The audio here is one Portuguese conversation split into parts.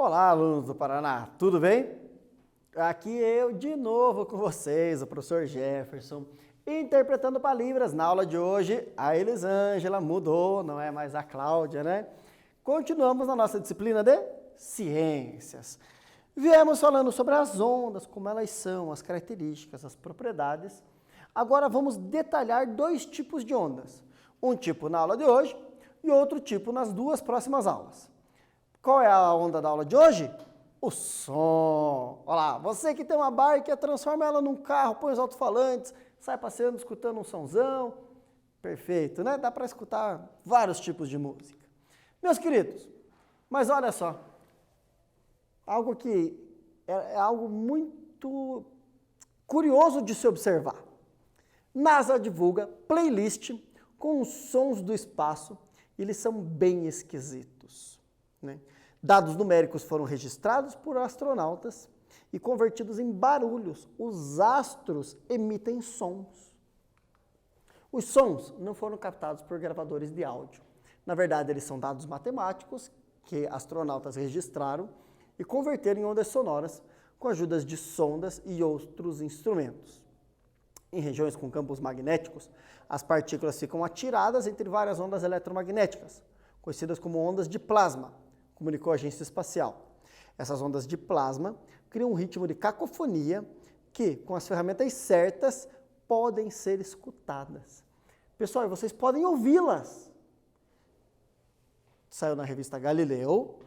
Olá, alunos do Paraná, tudo bem? Aqui eu de novo com vocês, o professor Jefferson, interpretando para Libras. Na aula de hoje, a Elisângela mudou, não é mais a Cláudia, né? Continuamos na nossa disciplina de Ciências. Viemos falando sobre as ondas, como elas são, as características, as propriedades. Agora vamos detalhar dois tipos de ondas. Um tipo na aula de hoje e outro tipo nas duas próximas aulas. Qual é a onda da aula de hoje? O som. Olha lá, você que tem uma barca, transforma ela num carro, põe os alto-falantes, sai passeando, escutando um sonzão. Perfeito, né? Dá para escutar vários tipos de música. Meus queridos, mas olha só, algo que é algo muito curioso de se observar. NASA divulga playlist com os sons do espaço e eles são bem esquisitos, né? Dados numéricos foram registrados por astronautas e convertidos em barulhos. Os astros emitem sons. Os sons não foram captados por gravadores de áudio. Na verdade, eles são dados matemáticos que astronautas registraram e converteram em ondas sonoras com a ajuda de sondas e outros instrumentos. Em regiões com campos magnéticos, as partículas ficam atiradas entre várias ondas eletromagnéticas, conhecidas como ondas de plasma, comunicou a agência espacial. Essas ondas de plasma criam um ritmo de cacofonia que, com as ferramentas certas, podem ser escutadas. Pessoal, vocês podem ouvi-las. Saiu na revista Galileu,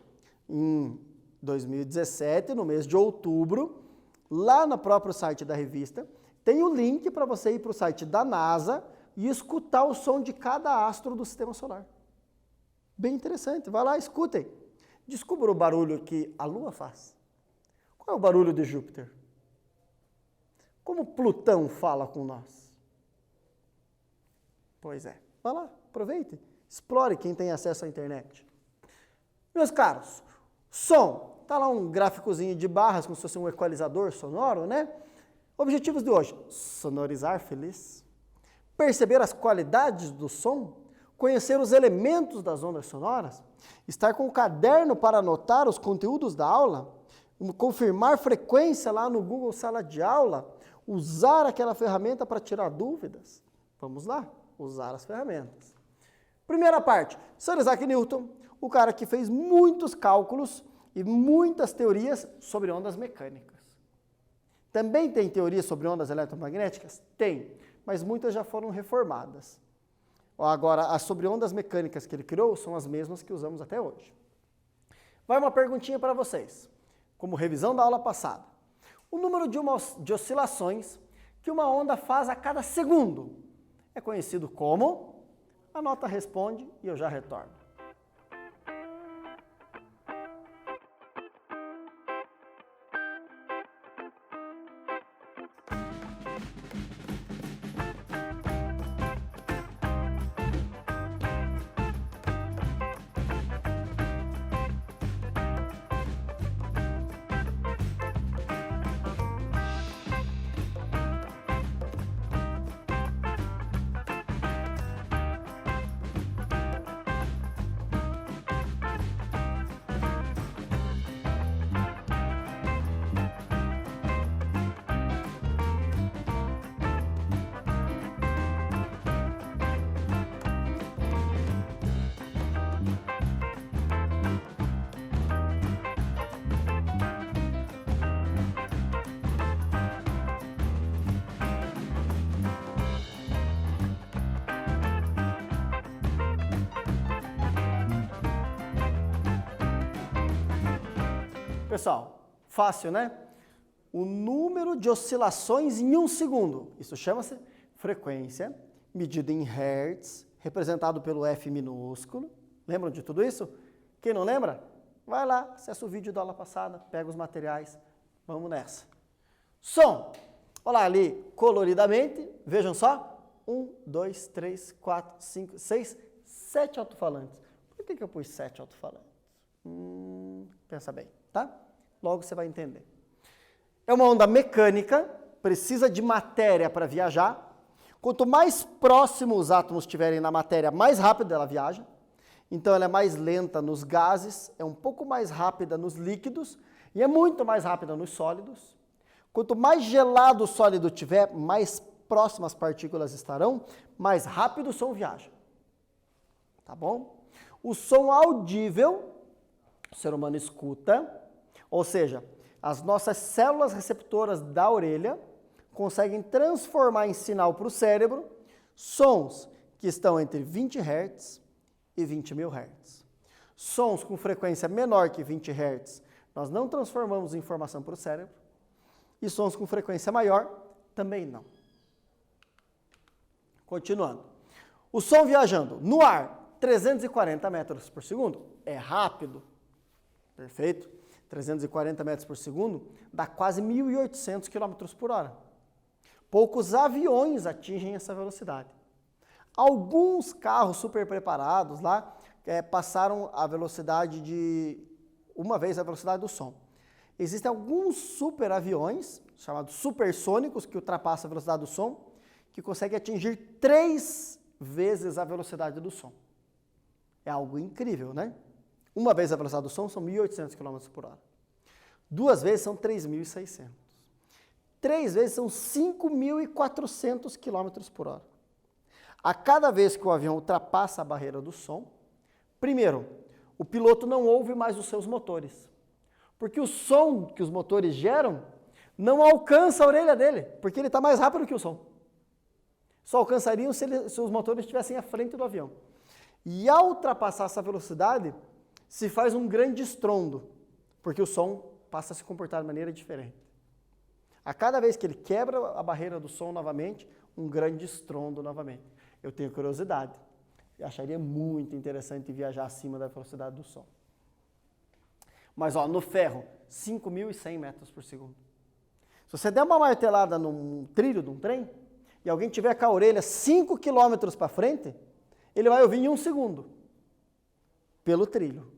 em 2017, no mês de outubro, lá no próprio site da revista, tem o link para você ir para o site da NASA e escutar o som de cada astro do sistema solar. Bem interessante, vai lá, escutem. Descubra o barulho que a Lua faz. Qual é o barulho de Júpiter? Como Plutão fala com nós? Pois é, vai lá, aproveite, explore quem tem acesso à internet. Meus caros, som. Está lá um gráficozinho de barras, como se fosse um equalizador sonoro, né? Objetivos de hoje: sonorizar feliz, perceber as qualidades do som, conhecer os elementos das ondas sonoras, estar com o caderno para anotar os conteúdos da aula, confirmar frequência lá no Google Sala de Aula, usar aquela ferramenta para tirar dúvidas. Vamos lá, usar as ferramentas. Primeira parte, Sir Isaac Newton, o cara que fez muitos cálculos e muitas teorias sobre ondas mecânicas. Também tem teorias sobre ondas eletromagnéticas? Tem, mas muitas já foram reformadas. Agora, as sobre ondas mecânicas que ele criou são as mesmas que usamos até hoje. Vai uma perguntinha para vocês, como revisão da aula passada. O número de oscilações que uma onda faz a cada segundo é conhecido como? Anota, responde e eu já retorno. Pessoal, fácil, né? O número de oscilações em um segundo. Isso chama-se frequência, medida em hertz, representado pelo F minúsculo. Lembram de tudo isso? Quem não lembra? Vai lá, acessa o vídeo da aula passada, pega os materiais. Vamos nessa. Som. Olha lá ali, coloridamente, vejam só. 1, 2, 3, 4, 5, 6, 7 alto-falantes. Por que eu pus 7 alto-falantes? Pensa bem, tá? Logo você vai entender. É uma onda mecânica, precisa de matéria para viajar. Quanto mais próximo os átomos estiverem na matéria, mais rápido ela viaja. Então ela é mais lenta nos gases, é um pouco mais rápida nos líquidos e é muito mais rápida nos sólidos. Quanto mais gelado o sólido tiver, mais próximas partículas estarão, mais rápido o som viaja. Tá bom? O som audível, o ser humano escuta, ou seja, as nossas células receptoras da orelha conseguem transformar em sinal para o cérebro sons que estão entre 20 Hz e 20.000 Hz. Sons com frequência menor que 20 Hz, nós não transformamos em informação para o cérebro, e sons com frequência maior, também não. Continuando. O som viajando no ar, 340 metros por segundo, é rápido, perfeito? 340 metros por segundo dá quase 1.800 km por hora. Poucos aviões atingem essa velocidade. Alguns carros super preparados lá passaram a velocidade uma vez a velocidade do som. Existem alguns super aviões, chamados supersônicos, que ultrapassam a velocidade do som, que conseguem atingir 3 vezes a velocidade do som. É algo incrível, né? Uma vez a velocidade do som são 1.800 km por hora. 2 vezes são 3.600. 3 vezes são 5.400 km por hora. A cada vez que o avião ultrapassa a barreira do som, primeiro, o piloto não ouve mais os seus motores. Porque o som que os motores geram não alcança a orelha dele, porque ele está mais rápido que o som. Só alcançariam se os motores estivessem à frente do avião. E ao ultrapassar essa velocidade, se faz um grande estrondo, porque o som passa a se comportar de maneira diferente. A cada vez que ele quebra a barreira do som novamente, um grande estrondo novamente. Eu tenho curiosidade. Eu acharia muito interessante viajar acima da velocidade do som. Mas no ferro, 5.100 metros por segundo. Se você der uma martelada num trilho de um trem, e alguém tiver com a orelha 5 km para frente, ele vai ouvir em 1 segundo, pelo trilho.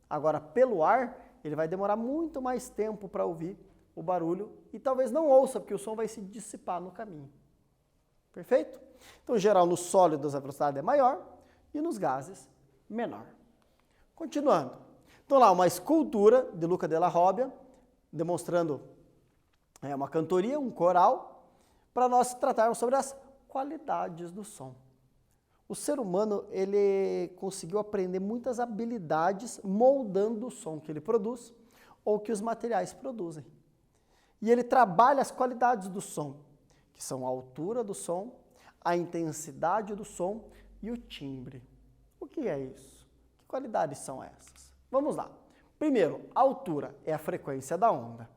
Agora, pelo ar, ele vai demorar muito mais tempo para ouvir o barulho e talvez não ouça, porque o som vai se dissipar no caminho. Perfeito? Então, em geral, nos sólidos a velocidade é maior e nos gases, menor. Continuando. Então, lá, uma escultura de Luca della Robbia, demonstrando uma cantoria, um coral, para nós tratarmos sobre as qualidades do som. O ser humano, ele conseguiu aprender muitas habilidades moldando o som que ele produz ou que os materiais produzem. E ele trabalha as qualidades do som, que são a altura do som, a intensidade do som e o timbre. O que é isso? Que qualidades são essas? Vamos lá. Primeiro, a altura é a frequência da onda.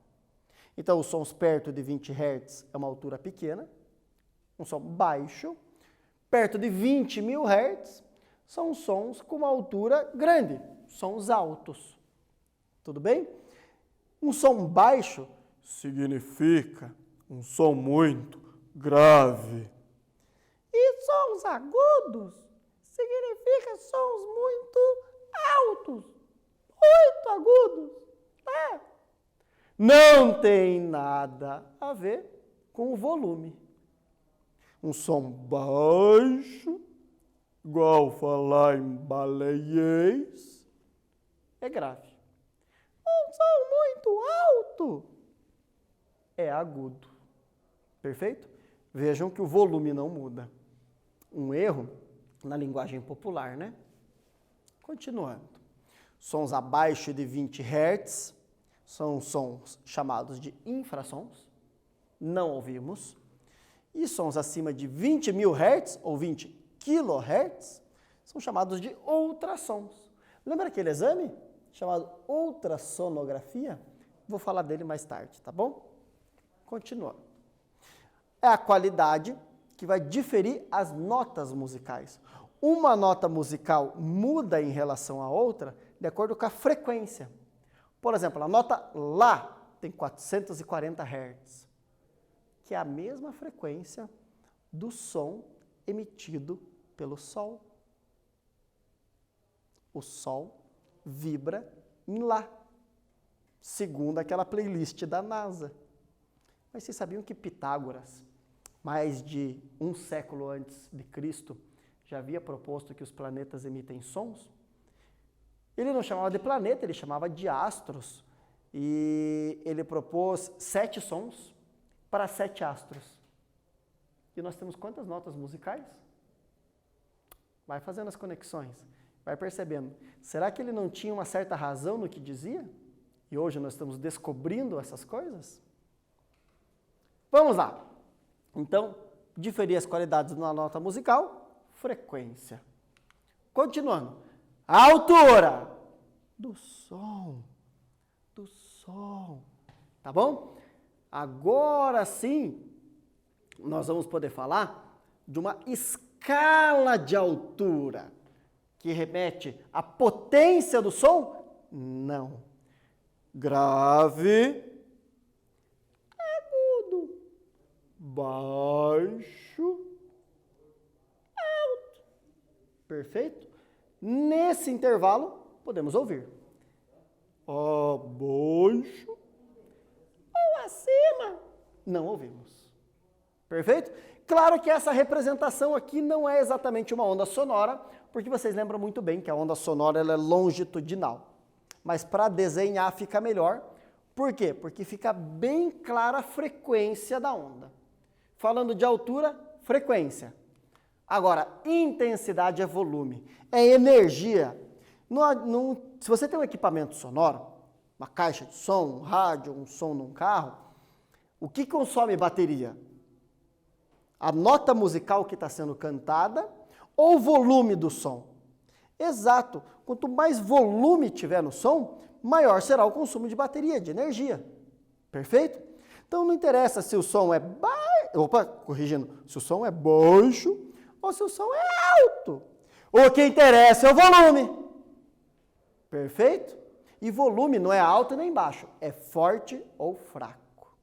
Então, os sons perto de 20 Hz é uma altura pequena, um som baixo. Perto de 20.000 Hz são sons com uma altura grande, sons altos. Tudo bem? Um som baixo significa um som muito grave. E sons agudos significa sons muito altos, muito agudos. Não tem nada a ver com o volume. Um som baixo, igual falar em baleiês, é grave. Um som muito alto é agudo. Perfeito? Vejam que o volume não muda. Um erro na linguagem popular, né? Continuando. Sons abaixo de 20 Hz são sons chamados de infrassons, não ouvimos. E sons acima de 20.000 Hz ou 20 kHz são chamados de ultrassons. Lembra aquele exame chamado ultrassonografia? Vou falar dele mais tarde, tá bom? Continuando. É a qualidade que vai diferir as notas musicais. Uma nota musical muda em relação à outra de acordo com a frequência. Por exemplo, a nota Lá tem 440 Hz. Que é a mesma frequência do som emitido pelo Sol. O Sol vibra em Lá, segundo aquela playlist da NASA. Mas vocês sabiam que Pitágoras, mais de 1 século antes de Cristo, já havia proposto que os planetas emitem sons? Ele não chamava de planeta, ele chamava de astros. E ele propôs 7 sons para 7 astros. E nós temos quantas notas musicais? Vai fazendo as conexões, vai percebendo. Será que ele não tinha uma certa razão no que dizia? E hoje nós estamos descobrindo essas coisas? Vamos lá. Então, diferir as qualidades de uma nota musical, frequência. Continuando. A altura do som. Do som. Tá bom? Agora sim, nós vamos poder falar de uma escala de altura que remete à potência do som? Não. Grave, agudo, baixo, alto. Perfeito? Nesse intervalo, podemos ouvir. Abaixo ou acima? Não ouvimos. Perfeito? Claro que essa representação aqui não é exatamente uma onda sonora, porque vocês lembram muito bem que a onda sonora ela é longitudinal. Mas para desenhar fica melhor. Por quê? Porque fica bem clara a frequência da onda. Falando de altura, frequência. Agora, intensidade é volume, é energia. Se você tem um equipamento sonoro, uma caixa de som, um rádio, um som num carro, o que consome bateria? A nota musical que está sendo cantada ou o volume do som? Exato. Quanto mais volume tiver no som, maior será o consumo de bateria, de energia. Perfeito? Então não interessa se o som é se o som é baixo ou se o som é alto. O que interessa é o volume. Perfeito? E volume não é alto nem baixo, é forte ou fraco.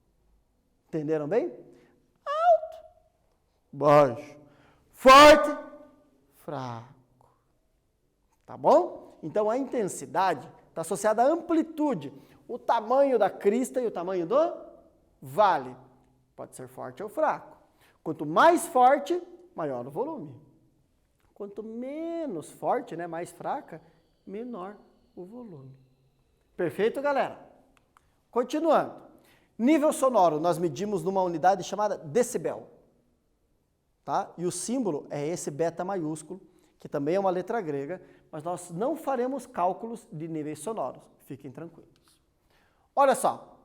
Entenderam bem? Alto, baixo, forte, fraco. Tá bom? Então a intensidade está associada à amplitude, o tamanho da crista e o tamanho do vale. Pode ser forte ou fraco. Quanto mais forte, maior o volume. Quanto menos forte, né, mais fraca, menor o volume. Perfeito, galera? Continuando. Nível sonoro, nós medimos numa unidade chamada decibel. Tá? E o símbolo é esse beta maiúsculo, que também é uma letra grega, mas nós não faremos cálculos de níveis sonoros. Fiquem tranquilos. Olha só.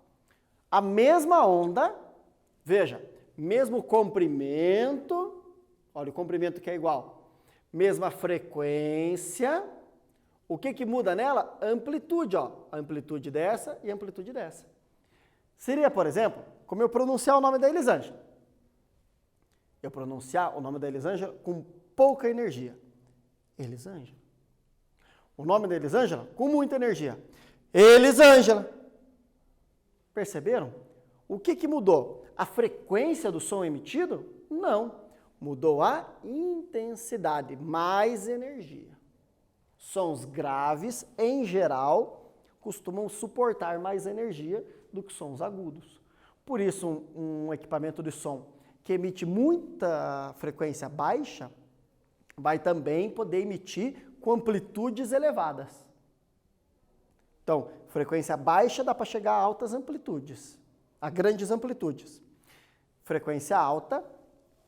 A mesma onda, veja, mesmo comprimento, olha o comprimento que é igual, mesma frequência, o que muda nela? Amplitude, ó, a amplitude dessa e a amplitude dessa. Seria, por exemplo, como eu pronunciar o nome da Elisângela. Eu pronunciar o nome da Elisângela com pouca energia. Elisângela. O nome da Elisângela com muita energia. Elisângela. Perceberam? O que mudou? A frequência do som emitido? Não. Mudou a intensidade, mais energia. Sons graves, em geral, costumam suportar mais energia do que sons agudos. Por isso, um equipamento de som que emite muita frequência baixa, vai também poder emitir com amplitudes elevadas. Então, frequência baixa dá para chegar a altas amplitudes, a grandes amplitudes. Frequência alta,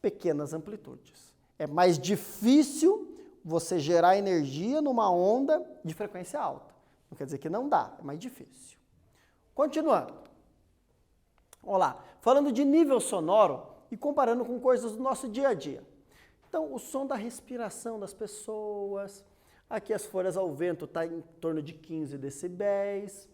pequenas amplitudes. É mais difícil você gerar energia numa onda de frequência alta. Não quer dizer que não dá, é mais difícil. Continuando. Vamos lá. Falando de nível sonoro e comparando com coisas do nosso dia a dia. Então, o som da respiração das pessoas. Aqui as folhas ao vento está em torno de 15 decibéis.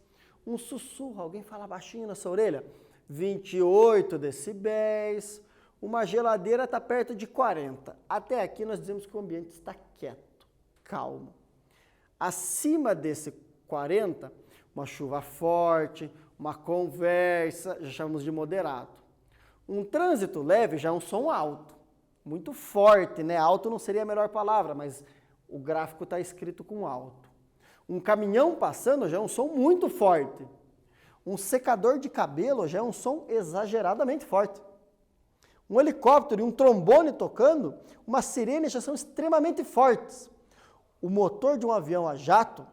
Um sussurro, alguém fala baixinho na sua orelha, 28 decibéis. Uma geladeira está perto de 40. Até aqui nós dizemos que o ambiente está quieto, calmo. Acima desse 40, uma chuva forte, uma conversa, já chamamos de moderado. Um trânsito leve já é um som alto, muito forte, né? Alto não seria a melhor palavra, mas o gráfico está escrito com alto. Um caminhão passando já é um som muito forte. Um secador de cabelo já é um som exageradamente forte. Um helicóptero e um trombone tocando, uma sirene já são extremamente fortes. O motor de um avião a jato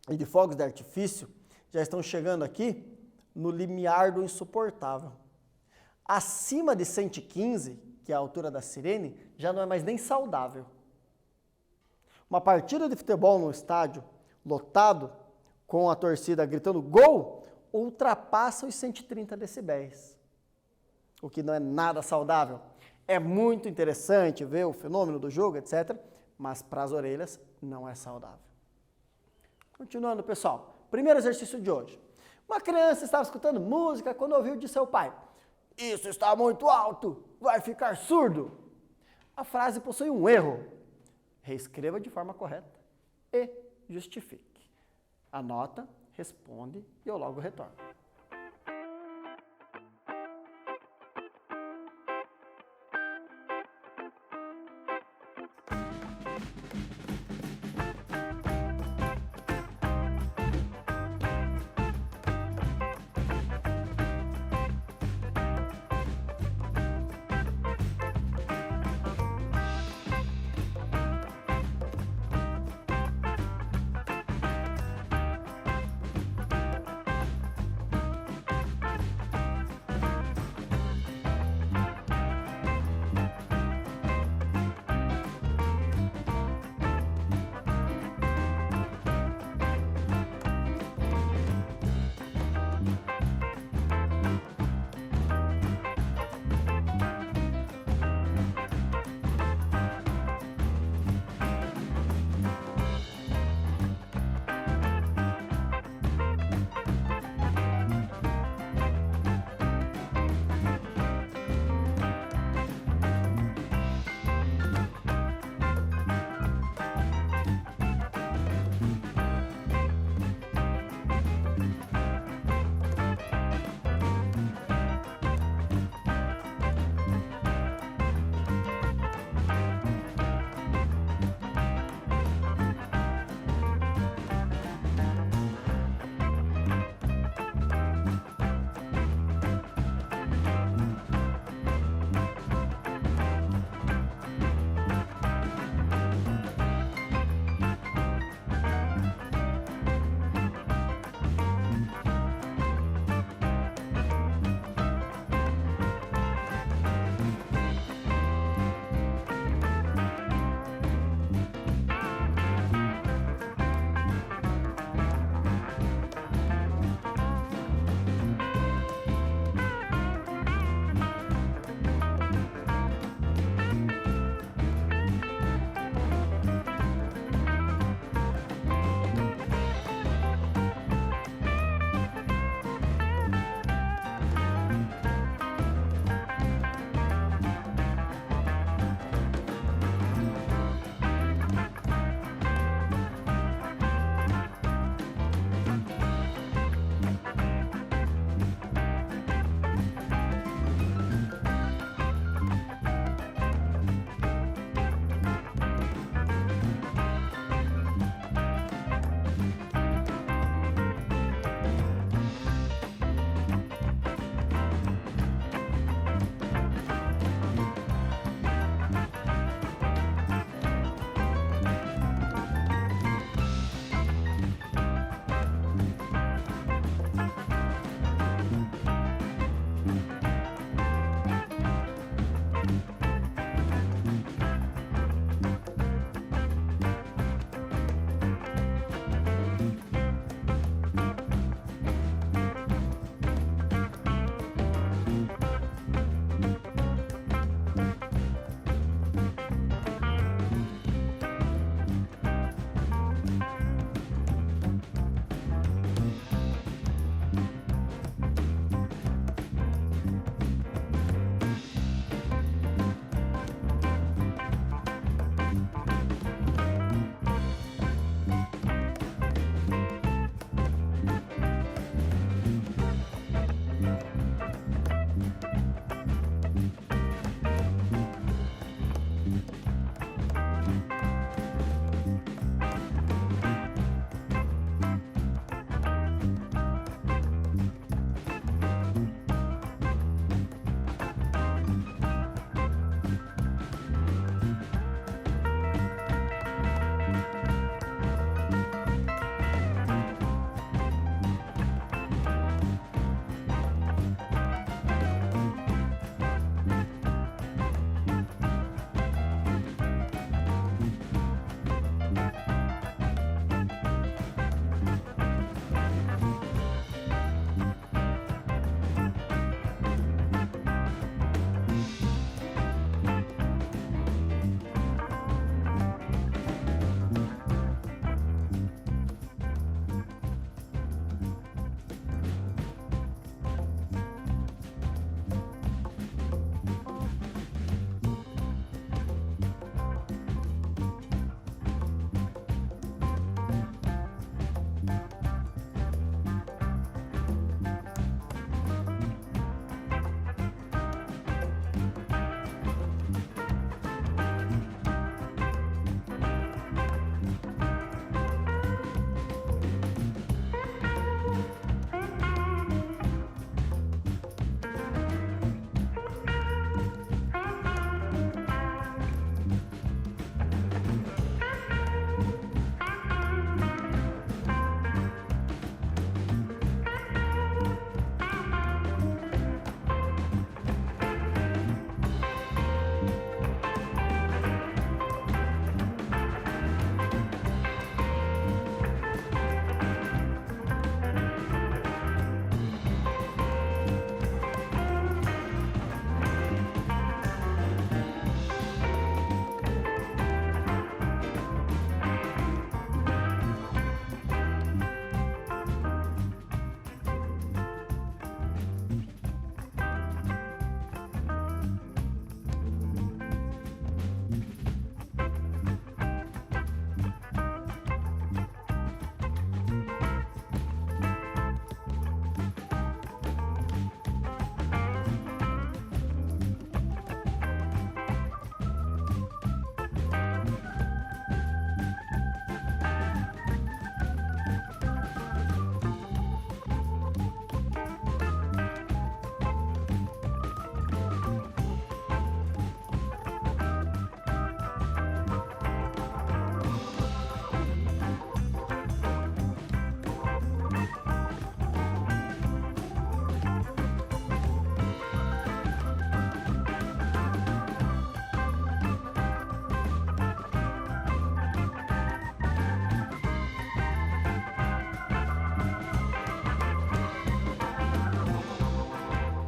e de fogos de artifício já estão chegando aqui no limiar do insuportável. Acima de 115, que é a altura da sirene, já não é mais nem saudável. Uma partida de futebol no estádio lotado, com a torcida gritando gol, ultrapassa os 130 decibéis, o que não é nada saudável. É muito interessante ver o fenômeno do jogo, etc., mas para as orelhas não é saudável. Continuando, pessoal. Primeiro exercício de hoje. Uma criança estava escutando música quando ouviu de seu pai: "Isso está muito alto, vai ficar surdo." A frase possui um erro. Reescreva de forma correta e justifique. Anota, responde e eu logo retorno.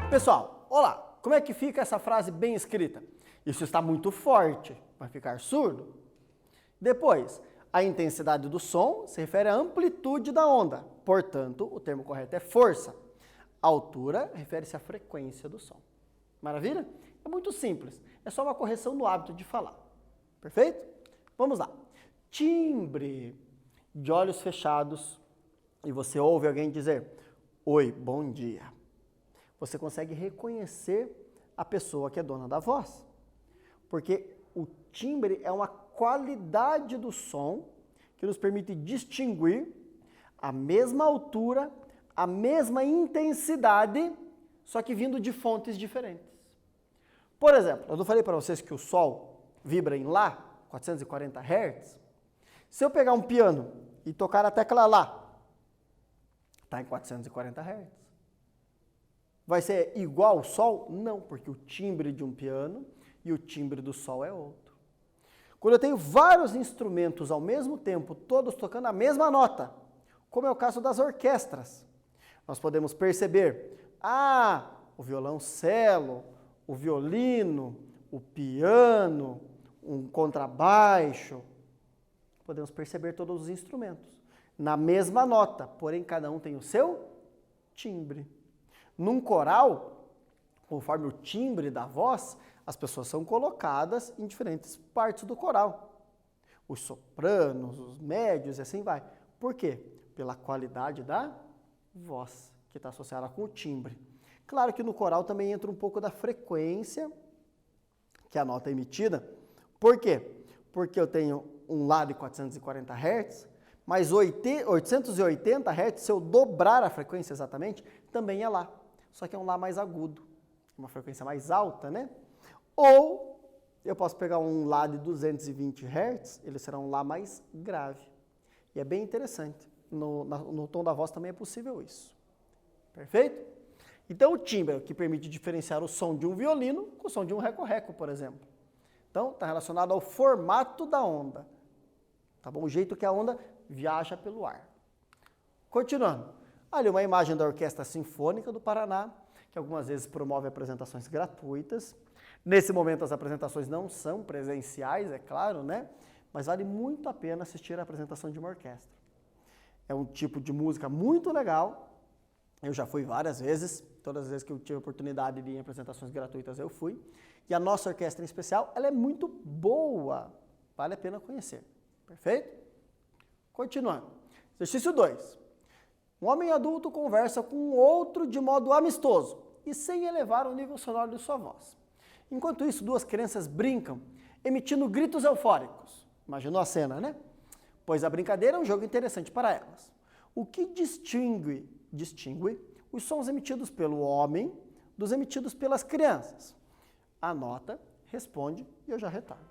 Pessoal, olá, como é que fica essa frase bem escrita? Isso está muito forte, vai ficar surdo? Depois, a intensidade do som se refere à amplitude da onda, portanto, o termo correto é força. A altura refere-se à frequência do som. Maravilha? É muito simples, é só uma correção no hábito de falar. Perfeito? Vamos lá. Timbre. De olhos fechados e você ouve alguém dizer: oi, bom dia. Você consegue reconhecer a pessoa que é dona da voz. Porque o timbre é uma qualidade do som que nos permite distinguir a mesma altura, a mesma intensidade, só que vindo de fontes diferentes. Por exemplo, eu não falei para vocês que o Sol vibra em Lá, 440 Hz? Se eu pegar um piano e tocar a tecla Lá, está em 440 Hz. Vai ser igual ao Sol? Não, porque o timbre de um piano e o timbre do Sol é outro. Quando eu tenho vários instrumentos ao mesmo tempo, todos tocando a mesma nota, como é o caso das orquestras, nós podemos perceber, o violoncelo, o violino, o piano, um contrabaixo, podemos perceber todos os instrumentos na mesma nota, porém cada um tem o seu timbre. Num coral, conforme o timbre da voz, as pessoas são colocadas em diferentes partes do coral. Os sopranos, os médios e assim vai. Por quê? Pela qualidade da voz, que está associada com o timbre. Claro que no coral também entra um pouco da frequência que a nota é emitida. Por quê? Porque eu tenho um Lá de 440 Hz, mas 880 Hz, se eu dobrar a frequência exatamente, também é Lá. Só que é um Lá mais agudo, uma frequência mais alta, né? Ou eu posso pegar um Lá de 220 Hz, ele será um Lá mais grave. E é bem interessante. No tom da voz também é possível isso. Perfeito? Então o timbre é o que permite diferenciar o som de um violino com o som de um reco-reco, por exemplo. Então está relacionado ao formato da onda. Tá bom? O jeito que a onda viaja pelo ar. Continuando. Ali uma imagem da Orquestra Sinfônica do Paraná, que algumas vezes promove apresentações gratuitas. Nesse momento as apresentações não são presenciais, é claro, né? Mas vale muito a pena assistir a apresentação de uma orquestra. É um tipo de música muito legal. Eu já fui várias vezes, todas as vezes que eu tive a oportunidade de ir em apresentações gratuitas eu fui. E a nossa orquestra em especial, ela é muito boa, vale a pena conhecer. Perfeito? Continuando. Exercício 2. Um homem adulto conversa com outro de modo amistoso e sem elevar o nível sonoro de sua voz. Enquanto isso, duas crianças brincam, emitindo gritos eufóricos. Imaginou a cena, né? Pois a brincadeira é um jogo interessante para elas. O que distingue os sons emitidos pelo homem dos emitidos pelas crianças? Anota, responde e eu já retorno.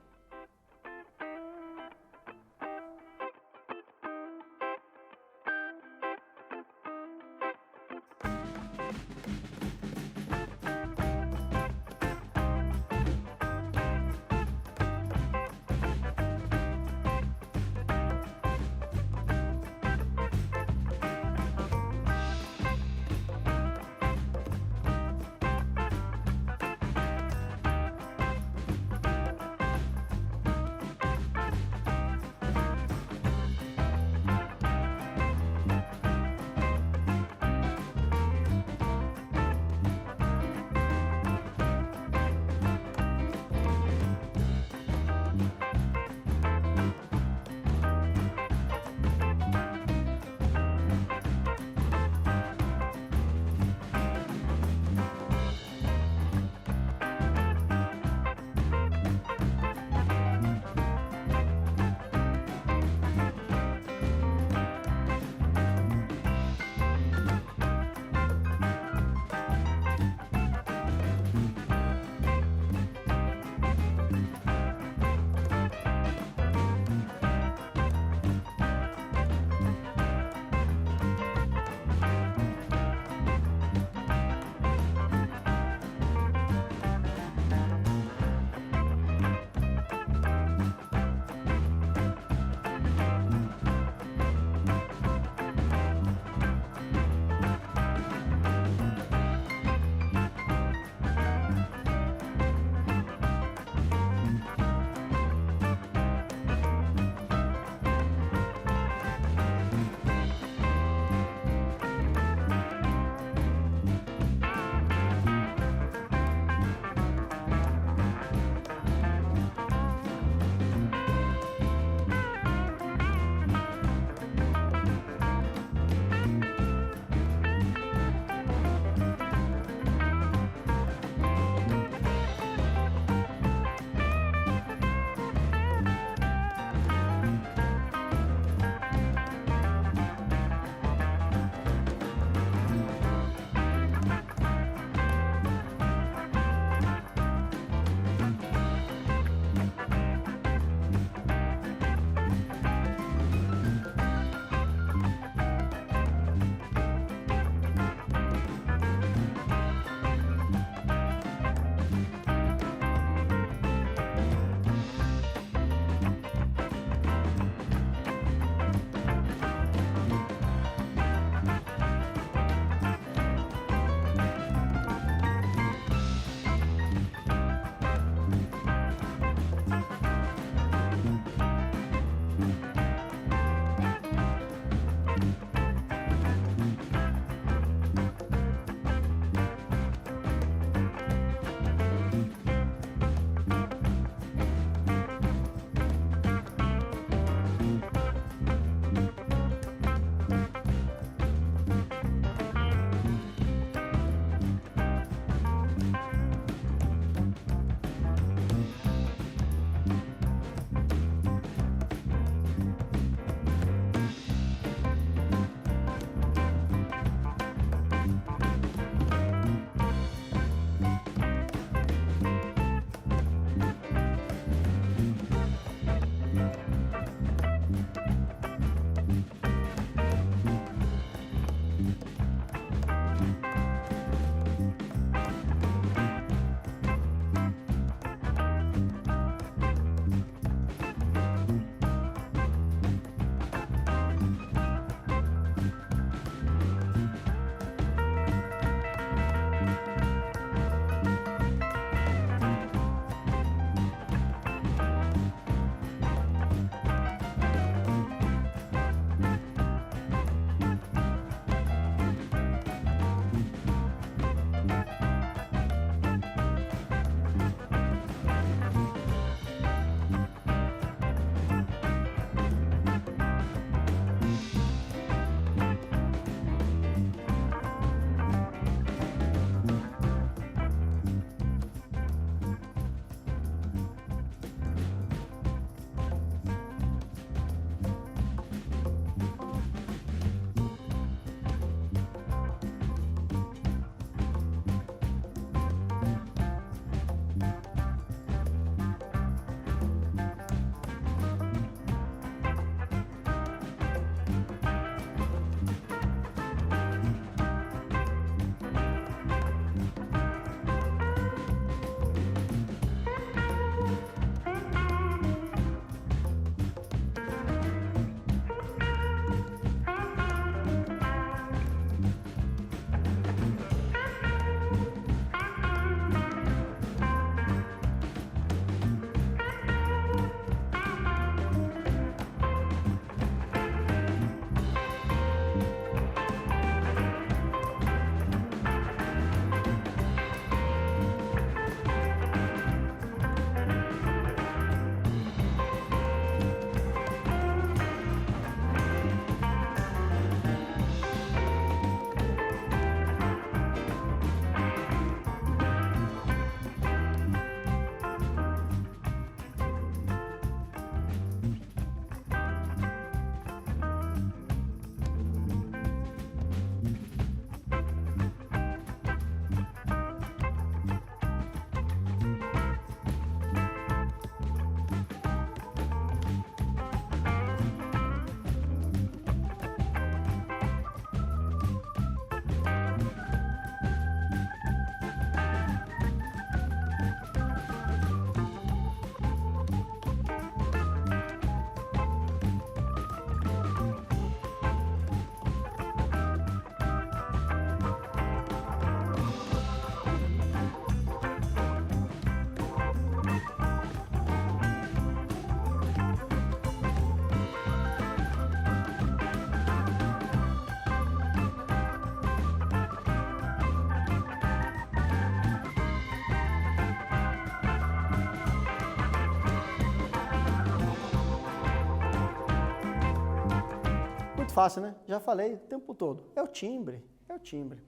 muito fácil, né? Já falei o tempo todo. É o timbre, é o timbre.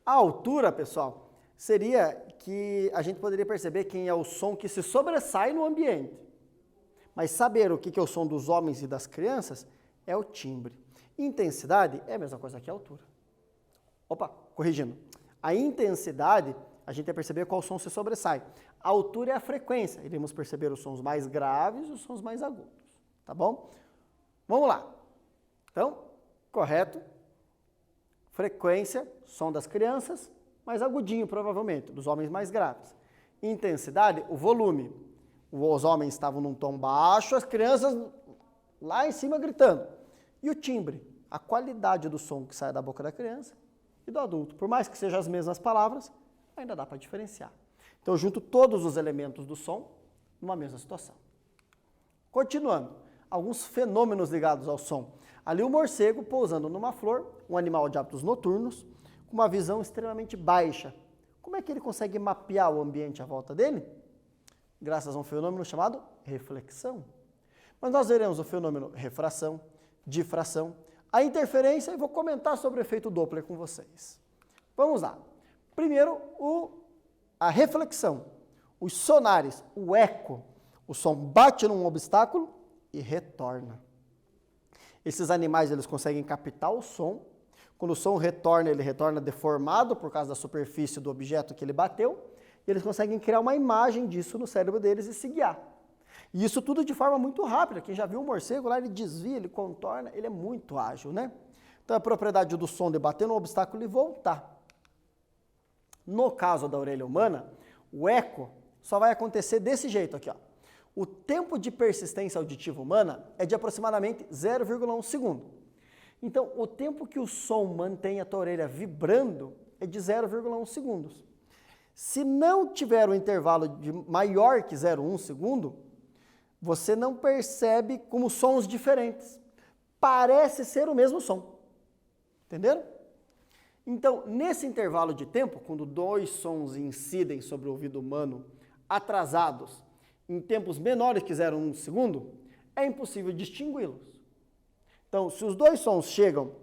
A altura, pessoal, seria que a gente poderia perceber quem é o som que se sobressai no ambiente. Mas saber o que é o som dos homens e das crianças é o timbre. Intensidade é a mesma coisa que a altura. Opa, corrigindo. A intensidade, a gente vai perceber qual som se sobressai. A altura é a frequência. Iremos perceber os sons mais graves e os sons mais agudos. Tá bom? Vamos lá. Então, correto. Frequência, som das crianças, mais agudinho provavelmente, dos homens mais graves. Intensidade, o volume. Os homens estavam num tom baixo, as crianças lá em cima gritando. E o timbre, a qualidade do som que sai da boca da criança e do adulto. Por mais que sejam as mesmas palavras, ainda dá para diferenciar. Então, eu junto todos os elementos do som numa mesma situação. Continuando, alguns fenômenos ligados ao som. Ali o morcego pousando numa flor, um animal de hábitos noturnos, com uma visão extremamente baixa. Como é que ele consegue mapear o ambiente à volta dele? Graças a um fenômeno chamado reflexão. Mas nós veremos o fenômeno refração, difração, a interferência e vou comentar sobre o efeito Doppler com vocês. Vamos lá. Primeiro, a reflexão, os sonares, o eco. O som bate num obstáculo e retorna. Esses animais eles conseguem captar o som. Quando o som retorna, ele retorna deformado por causa da superfície do objeto que ele bateu. E eles conseguem criar uma imagem disso no cérebro deles e se guiar. E isso tudo de forma muito rápida. Quem já viu um morcego lá, ele desvia, ele contorna, ele é muito ágil, né? Então a propriedade do som de bater no obstáculo e voltar. No caso da orelha humana, o eco só vai acontecer desse jeito aqui, ó. O tempo de persistência auditiva humana é de aproximadamente 0,1 segundo. Então, o tempo que o som mantém a tua orelha vibrando é de 0,1 segundos. Se não tiver um intervalo de maior que 0,1 segundo, você não percebe como sons diferentes. Parece ser o mesmo som. Entenderam? Então, nesse intervalo de tempo, quando dois sons incidem sobre o ouvido humano atrasados, em tempos menores que 0,1 segundo, é impossível distingui-los. Então, se os dois sons chegam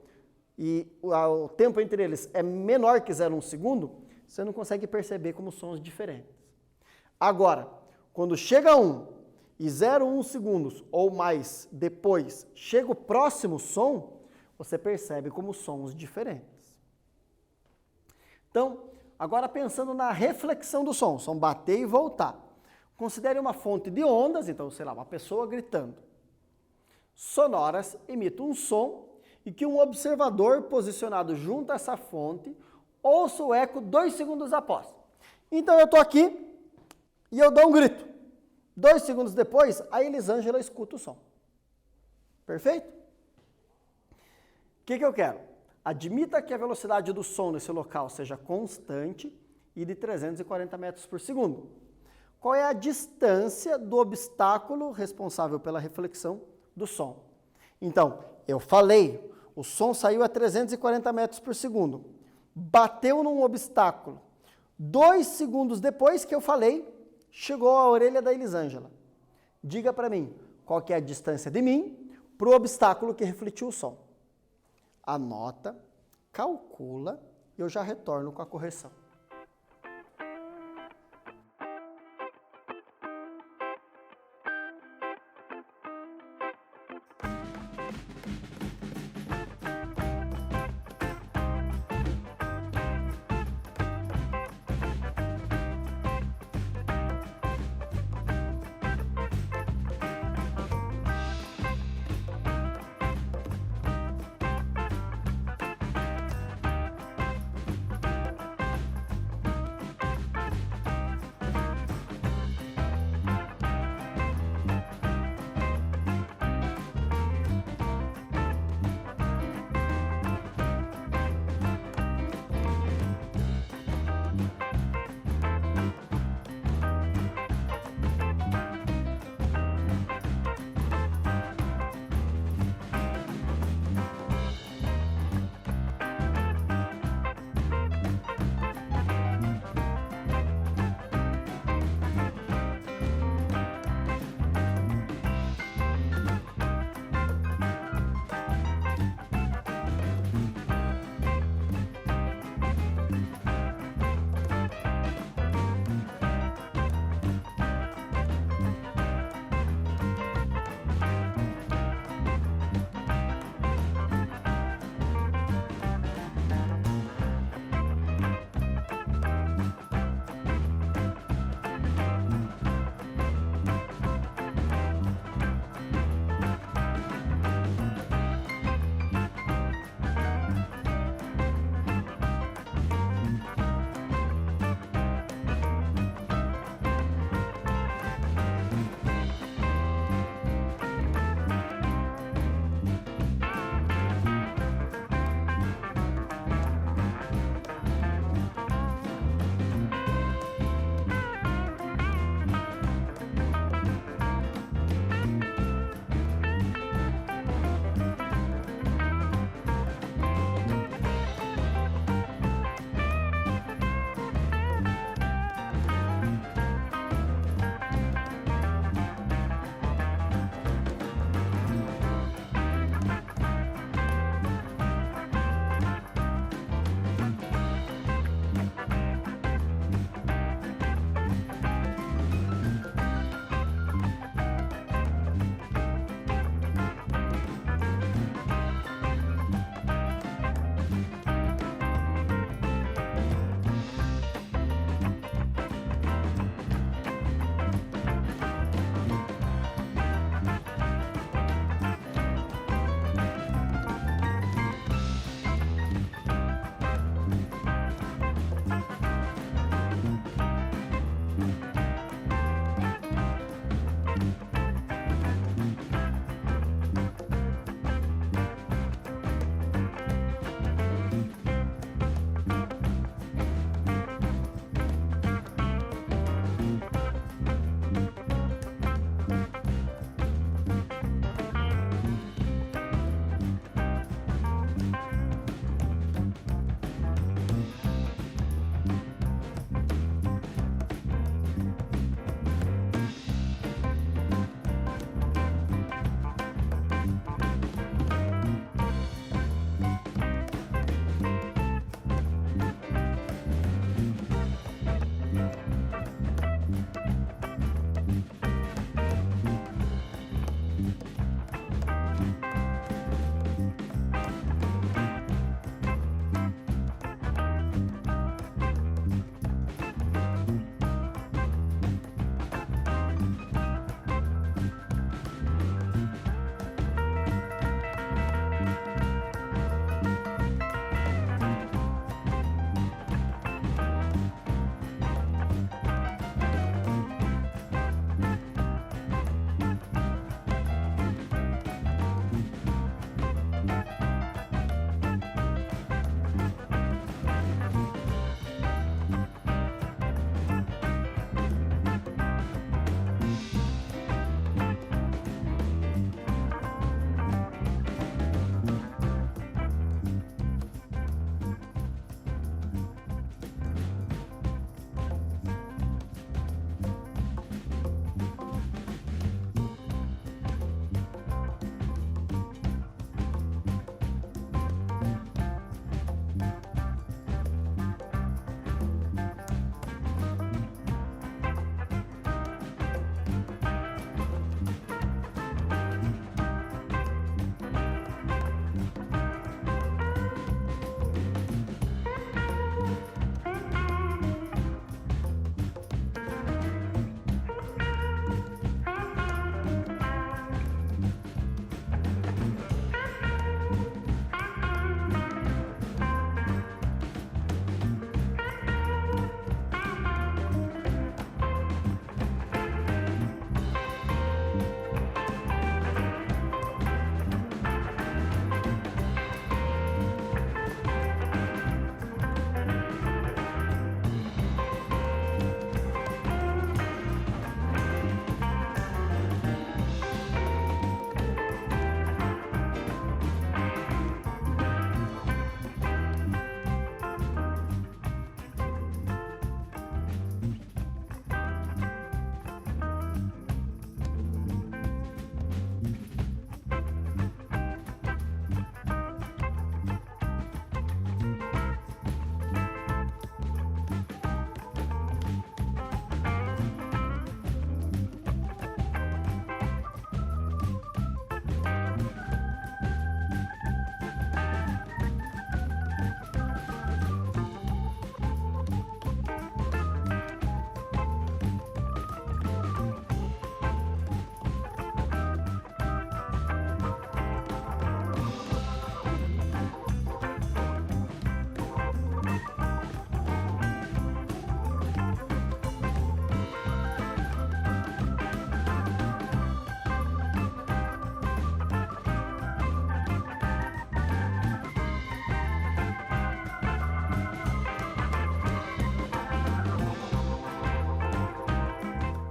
e o tempo entre eles é menor que 0,1 segundo, você não consegue perceber como sons diferentes. Agora, quando chega um e 0,1 segundos ou mais depois chega o próximo som, você percebe como sons diferentes. Então, agora pensando na reflexão do som bater e voltar. Considere uma fonte de ondas, então, sei lá, uma pessoa gritando. Sonoras imitam um som e que um observador posicionado junto a essa fonte ouça o eco 2 segundos após. Então, eu estou aqui e eu dou um grito. 2 segundos depois, a Elisângela escuta o som. Perfeito? O que eu quero? Admita que a velocidade do som nesse local seja constante e de 340 metros por segundo. Qual é a distância do obstáculo responsável pela reflexão do som? Então, eu falei, o som saiu a 340 metros por segundo, bateu num obstáculo. 2 segundos depois que eu falei, chegou à orelha da Elisângela. Diga para mim, qual que é a distância de mim para o obstáculo que refletiu o som? Anota, calcula e eu já retorno com a correção.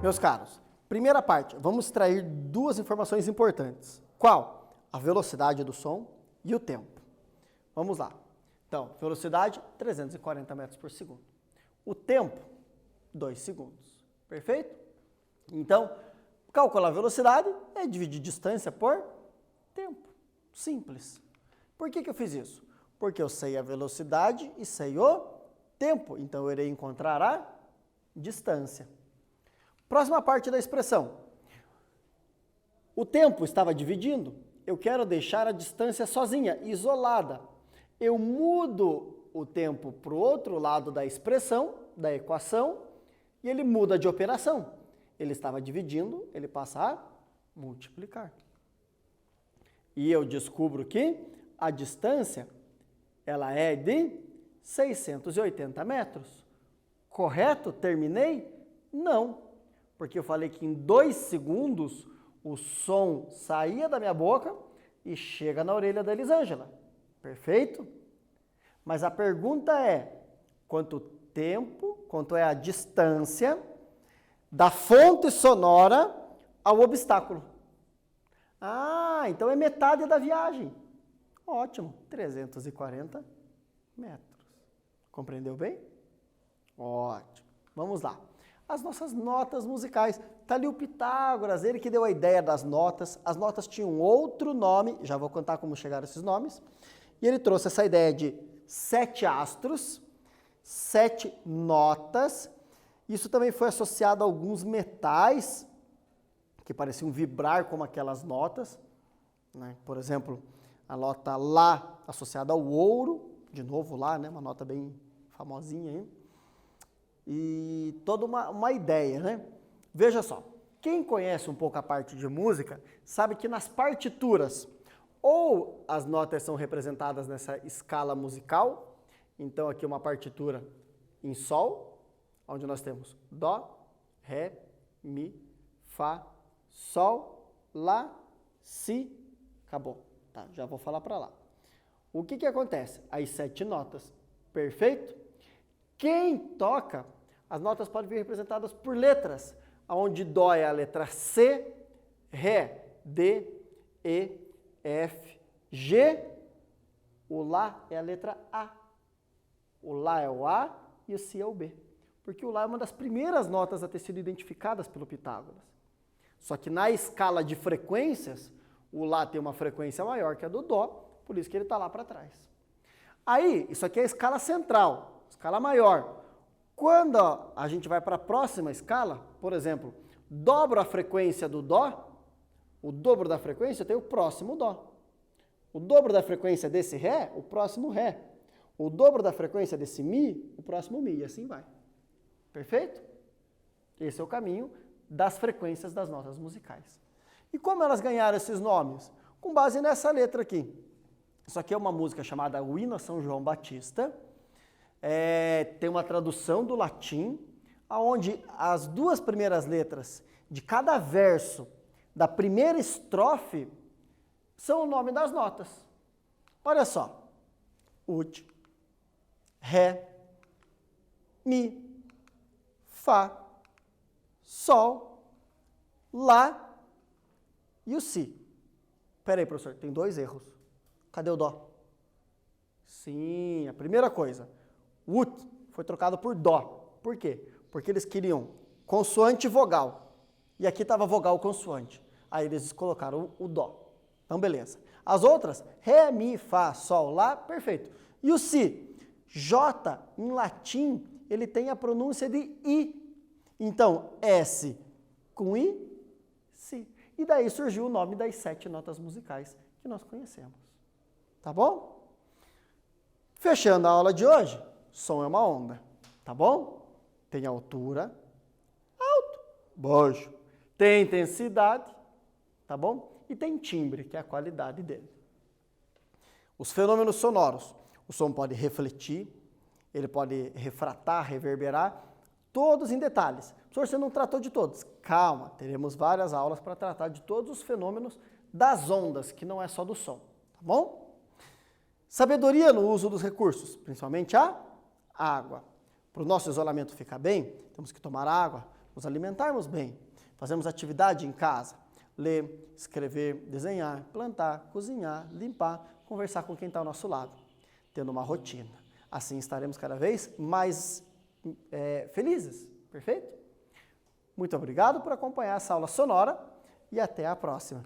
Meus caros, primeira parte, vamos extrair duas informações importantes. Qual? A velocidade do som e o tempo. Vamos lá. Então, velocidade, 340 metros por segundo. O tempo, 2 segundos. Perfeito? Então, calcular a velocidade é dividir distância por tempo. Simples. Por que eu fiz isso? Porque eu sei a velocidade e sei o tempo. Então, eu irei encontrar a distância. Próxima parte da expressão. O tempo estava dividindo. Eu quero deixar a distância sozinha, isolada. Eu mudo o tempo para o outro lado da expressão, da equação, e ele muda de operação. Ele estava dividindo, ele passa a multiplicar. E eu descubro que a distância, ela é de 680 metros. Correto? Terminei? Não. Porque eu falei que em 2 segundos o som saía da minha boca e chega na orelha da Elisângela. Perfeito? Mas a pergunta é, quanto tempo, quanto é a distância da fonte sonora ao obstáculo? Ah, então é metade da viagem. Ótimo, 340 metros. Compreendeu bem? Ótimo. Vamos lá. As nossas notas musicais. Está ali o Pitágoras, ele que deu a ideia das notas. As notas tinham outro nome, já vou contar como chegaram esses nomes. E ele trouxe essa ideia de 7 astros, 7 notas. Isso também foi associado a alguns metais que pareciam vibrar como aquelas notas, né? Por exemplo, a nota Lá associada ao ouro, de novo Lá, né? Uma nota bem famosinha aí. E toda uma ideia, né? Veja só, quem conhece um pouco a parte de música sabe que nas partituras ou as notas são representadas nessa escala musical, então aqui uma partitura em Sol, onde nós temos Dó, Ré, Mi, Fá, Sol, Lá, Si, acabou. Tá, já vou falar para lá. O que acontece? As 7 notas, perfeito? Quem toca, as notas podem vir representadas por letras, onde Dó é a letra C, Ré, D, E, F, G, o Lá é a letra A. O Lá é o A e o Si é o B. Porque o Lá é uma das primeiras notas a ter sido identificadas pelo Pitágoras. Só que na escala de frequências, o Lá tem uma frequência maior que a do Dó, por isso que ele está lá para trás. Aí, isso aqui é a escala central. Escala maior. Quando a gente vai para a próxima escala, por exemplo, dobro a frequência do Dó, o dobro da frequência tem o próximo Dó. O dobro da frequência desse Ré, o próximo Ré. O dobro da frequência desse Mi, o próximo Mi, e assim vai. Perfeito? Esse é o caminho das frequências das notas musicais. E como elas ganharam esses nomes? Com base nessa letra aqui. Isso aqui é uma música chamada O Hino a São João Batista. Tem uma tradução do latim, onde as 2 primeiras letras de cada verso da primeira estrofe são o nome das notas. Olha só. Ut, Ré, Mi, Fá, Sol, Lá e o Si. Peraí, professor, tem 2 erros. Cadê o Dó? Sim, a primeira coisa. Ut foi trocado por Dó. Por quê? Porque eles queriam consoante e vogal. E aqui estava vogal consoante. Aí eles colocaram o Dó. Então, beleza. As outras, Ré, Mi, Fá, Sol, Lá, perfeito. E o Si? J, em latim, ele tem a pronúncia de I. Então, S com I, Si. E daí surgiu o nome das 7 notas musicais que nós conhecemos. Tá bom? Fechando a aula de hoje, som é uma onda, tá bom? Tem altura, alto, baixo. Tem intensidade, tá bom? E tem timbre, que é a qualidade dele. Os fenômenos sonoros. O som pode refletir, ele pode refratar, reverberar, todos em detalhes. Professor, você não tratou de todos. Calma, teremos várias aulas para tratar de todos os fenômenos das ondas, que não é só do som, tá bom? Sabedoria no uso dos recursos, principalmente a água. Para o nosso isolamento ficar bem, temos que tomar água, nos alimentarmos bem, fazermos atividade em casa, ler, escrever, desenhar, plantar, cozinhar, limpar, conversar com quem está ao nosso lado, tendo uma rotina. Assim estaremos cada vez mais felizes, perfeito? Muito obrigado por acompanhar essa aula sonora e até a próxima.